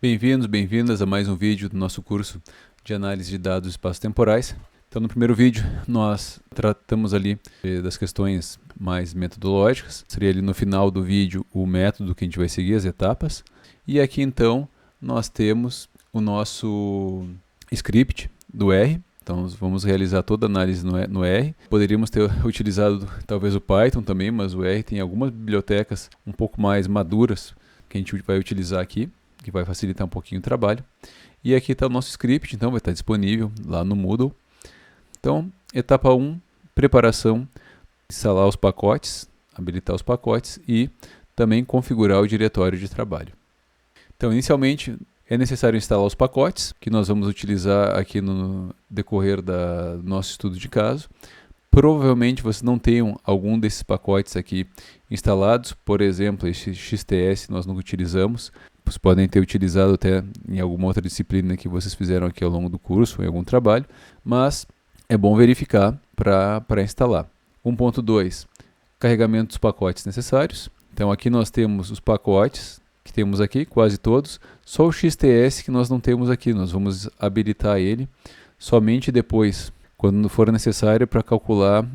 Bem-vindos, bem-vindas a mais um vídeo do nosso curso de análise de dados espaço-temporais. Então, no primeiro vídeo, nós tratamos ali das questões mais metodológicas. Seria ali no final do vídeo o método que a gente vai seguir, as etapas. E aqui, então, nós temos o nosso script do R. Então, nós vamos realizar toda a análise no R. Poderíamos ter utilizado talvez o Python também, mas o R tem algumas bibliotecas um pouco mais maduras que a gente vai utilizar aqui, que vai facilitar um pouquinho o trabalho. E aqui está o nosso script, então vai estar disponível lá no Moodle. Então, etapa 1, preparação, instalar os pacotes, habilitar os pacotes e também configurar o diretório de trabalho. Então, inicialmente, é necessário instalar os pacotes, que nós vamos utilizar aqui no decorrer do nosso estudo de caso. Provavelmente vocês não tenham algum desses pacotes aqui instalados, por exemplo, esse XTS nós não utilizamos. Vocês podem ter utilizado até em alguma outra disciplina que vocês fizeram aqui ao longo do curso, em algum trabalho, mas é bom verificar para instalar. 1.2, carregamento dos pacotes necessários. Então aqui nós temos os pacotes que temos aqui, quase todos, só o XTS que nós não temos aqui, nós vamos habilitar ele somente depois, quando for necessário para calcular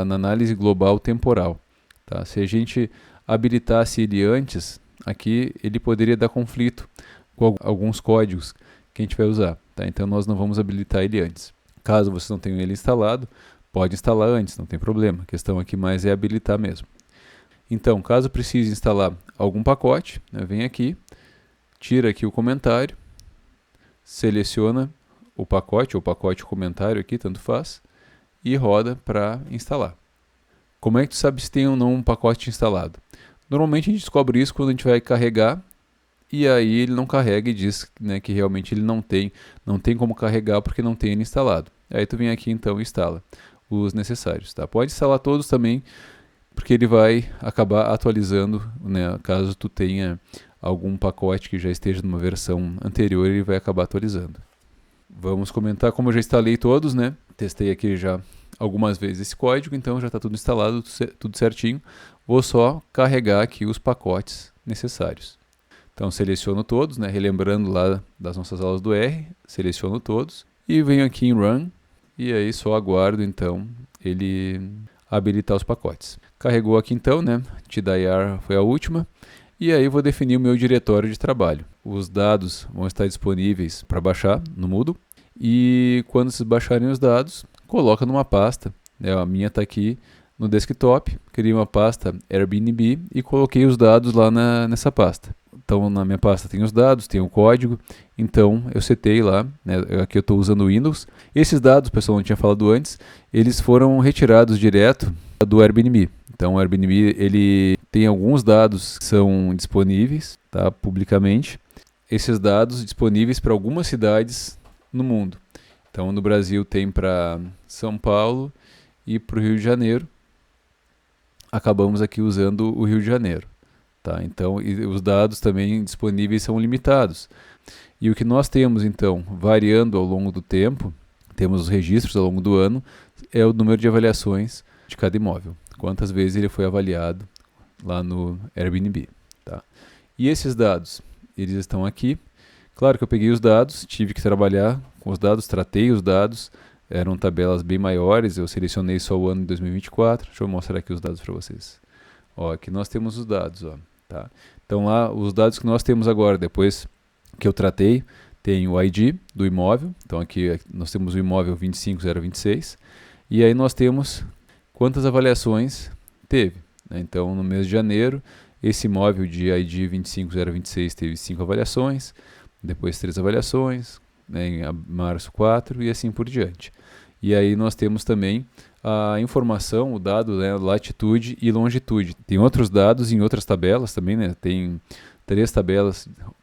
na análise global temporal. Tá? Se a gente habilitasse ele antes, aqui ele poderia dar conflito com alguns códigos que a gente vai usar. Tá? Então nós não vamos habilitar ele antes. Caso vocês não tenham ele instalado, pode instalar antes, não tem problema. A questão aqui mais é habilitar mesmo. Então, caso precise instalar algum pacote, vem aqui, tira aqui o comentário, seleciona o pacote, ou pacote comentário aqui, tanto faz, e roda para instalar. Como é que tu sabe se tem ou não um pacote instalado? Normalmente a gente descobre isso quando a gente vai carregar, e aí ele não carrega e diz, né, que realmente ele não tem como carregar porque não tem ele instalado. Aí tu vem aqui então e instala os necessários. Tá? Pode instalar todos também, porque ele vai acabar atualizando, né, caso tu tenha algum pacote que já esteja numa versão anterior, ele vai acabar atualizando. Vamos comentar como eu já instalei todos, né? Testei aqui já algumas vezes esse código, então já está tudo instalado, tudo certinho. Vou só carregar aqui os pacotes necessários. Então seleciono todos, né? Relembrando lá das nossas aulas do R, seleciono todos e venho aqui em Run e aí só aguardo então ele habilitar os pacotes. Carregou aqui então, né? TDIR foi a última. E aí vou definir o meu diretório de trabalho. Os dados vão estar disponíveis para baixar no Moodle. E quando vocês baixarem os dados, coloca numa pasta. A minha está aqui no desktop. Criei uma pasta Airbnb e coloquei os dados lá nessa pasta. Então na minha pasta tem os dados, tem o código. Então eu setei lá, né, aqui eu estou usando o Windows. Esses dados, pessoal, não tinha falado antes, eles foram retirados direto do Airbnb. Então o Airbnb ele tem alguns dados que são disponíveis, tá, publicamente. Esses dados disponíveis para algumas cidades no mundo. Então no Brasil tem para São Paulo e para o Rio de Janeiro. Acabamos aqui usando o Rio de Janeiro. Tá? Então os dados também disponíveis são limitados. E o que nós temos então, variando ao longo do tempo, temos os registros ao longo do ano, é o número de avaliações de cada imóvel. Quantas vezes ele foi avaliado lá no Airbnb. Tá? E esses dados, eles estão aqui. Claro que eu peguei os dados, tive que trabalhar com os dados, tratei os dados, eram tabelas bem maiores, eu selecionei só o ano de 2024. Deixa eu mostrar aqui os dados para vocês. Ó, aqui nós temos os dados. Ó, tá? Então lá, os dados que nós temos agora, depois que eu tratei, tem o ID do imóvel. Então aqui nós temos o imóvel 25026. E aí nós temos quantas avaliações teve. Então, no mês de janeiro, esse imóvel de ID 25026 teve 5 avaliações, depois 3 avaliações, né, em março 4 e assim por diante. E aí nós temos também a informação, o dado, né, latitude e longitude. Tem outros dados em outras tabelas também, né, tem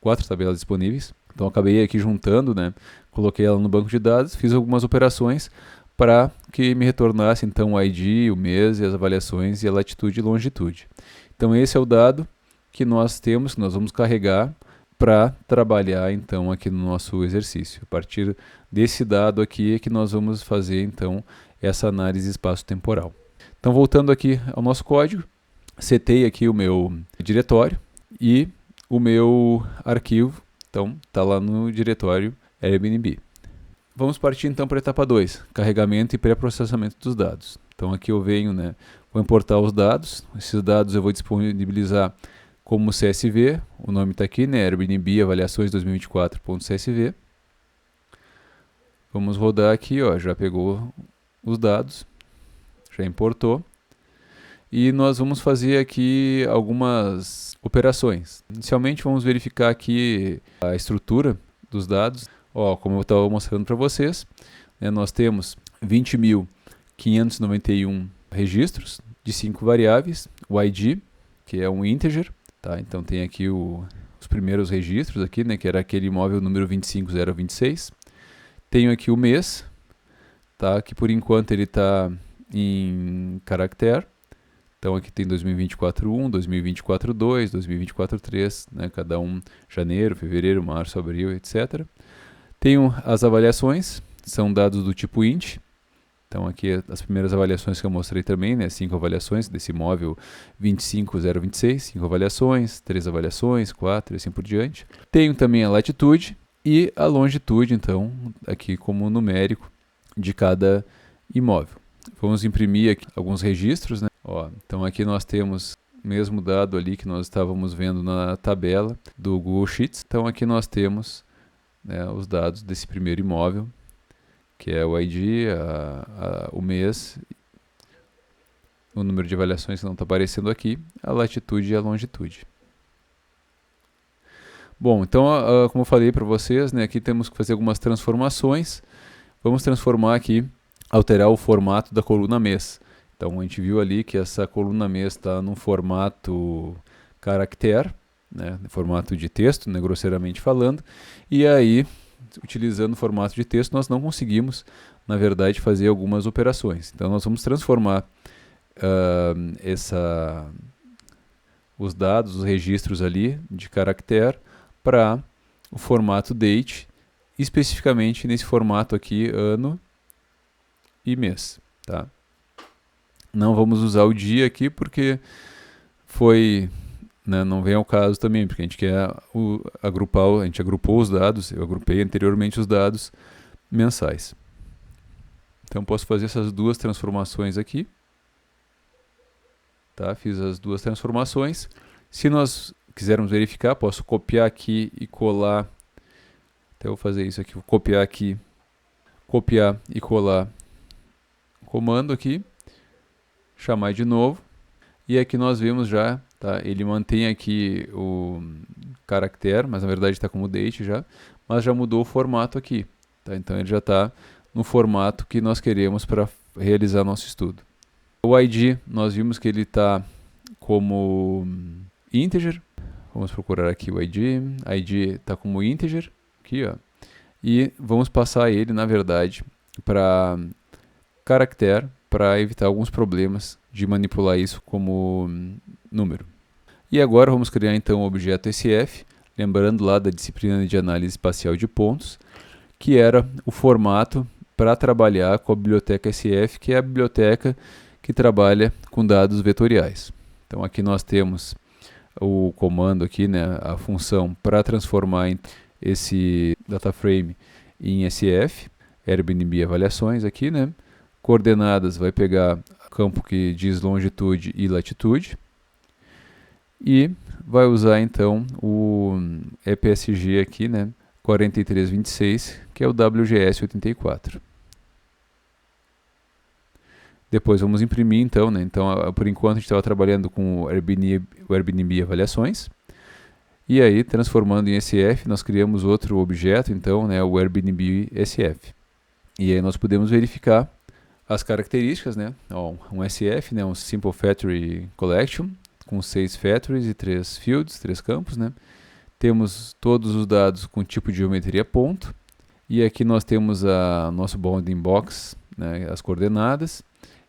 4 tabelas disponíveis. Então, acabei aqui juntando, né, coloquei ela no banco de dados, fiz algumas operações para que me retornasse então o ID, o mês e as avaliações e a latitude e longitude. Então esse é o dado que nós temos, que nós vamos carregar para trabalhar então aqui no nosso exercício. A partir desse dado aqui é que nós vamos fazer então essa análise espaço-temporal. Então voltando aqui ao nosso código, setei aqui o meu diretório e o meu arquivo Então, está lá no diretório Airbnb. Vamos partir então para a etapa 2, carregamento e pré-processamento dos dados. Então aqui eu venho, vou importar os dados. Esses dados eu vou disponibilizar como CSV. O nome está aqui, Airbnb avaliações 2024.csv. Vamos rodar aqui, já pegou os dados, já importou. E nós vamos fazer aqui algumas operações. Inicialmente vamos verificar aqui a estrutura dos dados. Como eu estava mostrando para vocês, nós temos 20.591 registros de 5 variáveis. O ID, que é um integer, tá? Então tem aqui os primeiros registros aqui, que era aquele imóvel número 25026. Tenho aqui o mês, tá? Que por enquanto ele está em caractere. Então aqui tem 2024-1, 2024-2, 2024-3, cada um janeiro, fevereiro, março, abril, etc. Tenho as avaliações, são dados do tipo int. Então aqui as primeiras avaliações que eu mostrei também, 5 avaliações desse imóvel 25026, 5 avaliações, 3 avaliações, 4 e assim por diante. Tenho também a latitude e a longitude, então, aqui como numérico de cada imóvel. Vamos imprimir aqui alguns registros, então aqui nós temos o mesmo dado ali que nós estávamos vendo na tabela do Google Sheets. Então aqui nós temos os dados desse primeiro imóvel, que é o ID, o mês, o número de avaliações que não está aparecendo aqui, a latitude e a longitude. Bom, então, como eu falei para vocês, aqui temos que fazer algumas transformações. Vamos transformar aqui, alterar o formato da coluna mês. Então a gente viu ali que essa coluna mês está num formato caractere, formato de texto, grosseiramente falando, e aí, utilizando o formato de texto, nós não conseguimos, na verdade, fazer algumas operações. Então nós vamos transformar os dados, os registros ali de caractere para o formato date, especificamente nesse formato aqui, ano e mês, tá? Não vamos usar o dia aqui porque não vem ao caso também, porque a gente quer agrupar, a gente agrupou os dados, eu agrupei anteriormente os dados mensais. Então posso fazer essas duas transformações aqui. Tá? Fiz as duas transformações. Se nós quisermos verificar, posso copiar aqui e colar. Até vou fazer isso aqui, vou copiar aqui, copiar e colar o comando aqui. Chamar de novo, e aqui nós vemos já, tá? Ele mantém aqui o caractere, mas na verdade está como date já, mas já mudou o formato aqui, tá? Então ele já está no formato que nós queremos para realizar nosso estudo. O ID, nós vimos que ele está como integer, vamos procurar aqui o ID está como integer, aqui e vamos passar ele na verdade para caractere, para evitar alguns problemas de manipular isso como número. E agora vamos criar então o objeto SF, lembrando lá da disciplina de análise espacial de pontos, que era o formato para trabalhar com a biblioteca SF, que é a biblioteca que trabalha com dados vetoriais. Então aqui nós temos o comando aqui, a função para transformar esse data frame em SF, Airbnb avaliações aqui, Coordenadas vai pegar campo que diz longitude e latitude e vai usar então o EPSG aqui, 4326, que é o WGS 84. Depois vamos imprimir então, Então, por enquanto a gente estava trabalhando com o Airbnb avaliações. E aí, transformando em SF, nós criamos outro objeto, então, o Airbnb SF. E aí nós podemos verificar as características, um SF, um Simple Factory Collection, com 6 factories e 3 fields, 3 campos, Temos todos os dados com tipo de geometria ponto. E aqui nós temos a nosso bounding box, as coordenadas.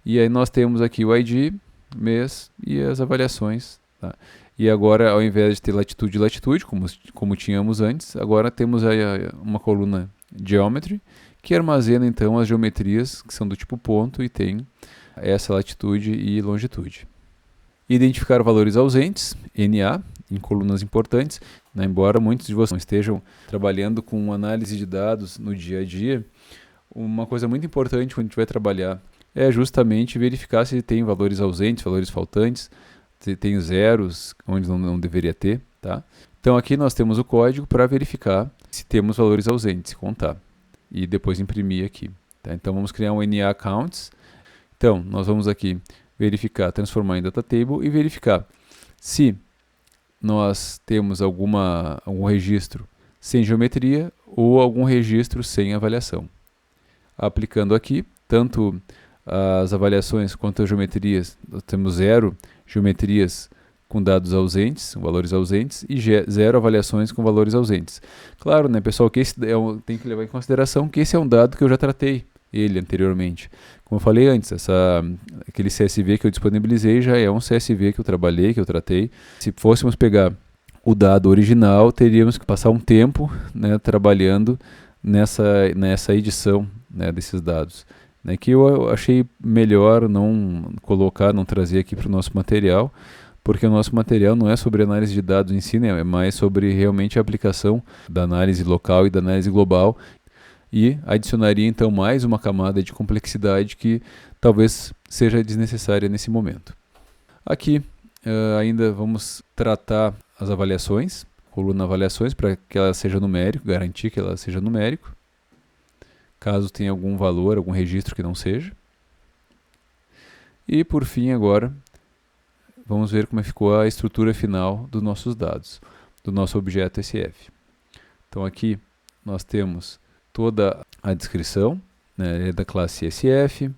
E aí nós temos aqui o ID, mês e as avaliações. Tá? E agora, ao invés de ter latitude e latitude, como tínhamos antes, agora temos aí uma coluna Geometry, que armazena então as geometrias que são do tipo ponto e tem essa latitude e longitude. Identificar valores ausentes, NA, em colunas importantes, né? Embora muitos de vocês estejam trabalhando com análise de dados no dia a dia, uma coisa muito importante quando a gente vai trabalhar é justamente verificar se tem valores ausentes, valores faltantes, se tem zeros onde não deveria ter, tá? Então aqui nós temos o código para verificar se temos valores ausentes, contar, e depois imprimir aqui, tá? Então vamos criar um NA Counts. Então nós vamos aqui verificar, transformar em data table e verificar se nós temos algum registro sem geometria ou algum registro sem avaliação. Aplicando aqui, tanto as avaliações quanto as geometrias, nós temos 0 geometrias com dados ausentes, valores ausentes, e 0 avaliações com valores ausentes. Claro, né, pessoal, que esse tem que levar em consideração que esse é um dado que eu já tratei ele anteriormente. Como eu falei antes, aquele CSV que eu disponibilizei já é um CSV que eu trabalhei, que eu tratei. Se fôssemos pegar o dado original, teríamos que passar um tempo, né, trabalhando nessa edição, né, desses dados, né, que eu achei melhor não colocar, não trazer aqui para o nosso material, porque o nosso material não é sobre análise de dados em si, né, é mais sobre realmente a aplicação da análise local e da análise global, e adicionaria então mais uma camada de complexidade que talvez seja desnecessária nesse momento. Aqui ainda vamos tratar as avaliações, coluna avaliações, para que ela seja numérico, garantir que ela seja numérico, caso tenha algum valor, algum registro que não seja. E por fim agora, vamos ver como ficou a estrutura final dos nossos dados, do nosso objeto SF. Então aqui nós temos toda a descrição, né, da classe SF,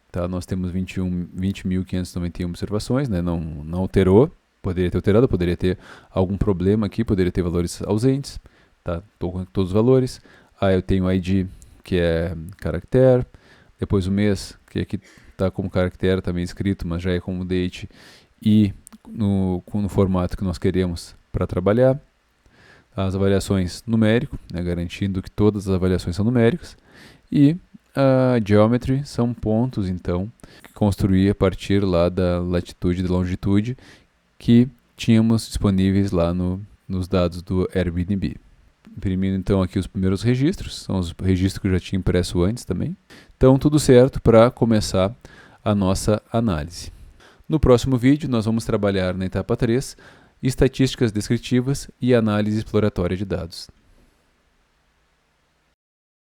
tá? Nós temos 20.591 observações, né, não alterou, poderia ter alterado, poderia ter algum problema aqui, poderia ter valores ausentes, tá? Estou com todos os valores. Eu tenho o ID, que é caractere, depois o mês, que aqui está como caractere também escrito, mas já é como date, e no formato que nós queremos para trabalhar. As avaliações numérico, né, garantindo que todas as avaliações são numéricas, e a geometry são pontos, então, que construí a partir lá da latitude e da longitude que tínhamos disponíveis lá nos dados do Airbnb. Imprimindo então aqui os primeiros registros, são os registros que eu já tinha impresso antes também. Então tudo certo para começar a nossa análise. No próximo vídeo nós vamos trabalhar na etapa 3, estatísticas descritivas e análise exploratória de dados.